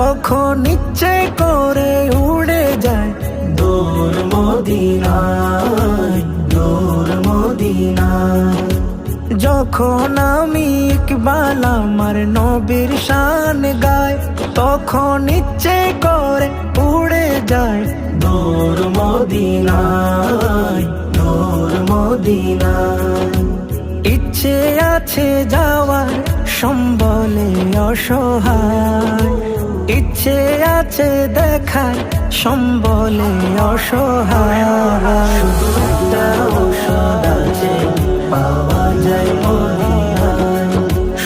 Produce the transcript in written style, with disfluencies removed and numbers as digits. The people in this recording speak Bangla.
তখন ইচ্ছে করে উড়ে যায় দূর মদিনায়, দূর মদিনায়। যখন আমি ইকবাল আমার নবীর শান গায়, তখন ইচ্ছে করে উড়ে যায় দূর মদিনায়, দূর মদিনায়। ইচ্ছে আছে যাওয়ার সম্বলে অসহায়, ইচ্ছে আছে দেখার সম্বলে অসহায়। শুধু একটা ঔষধ আছে পাওয়া যায়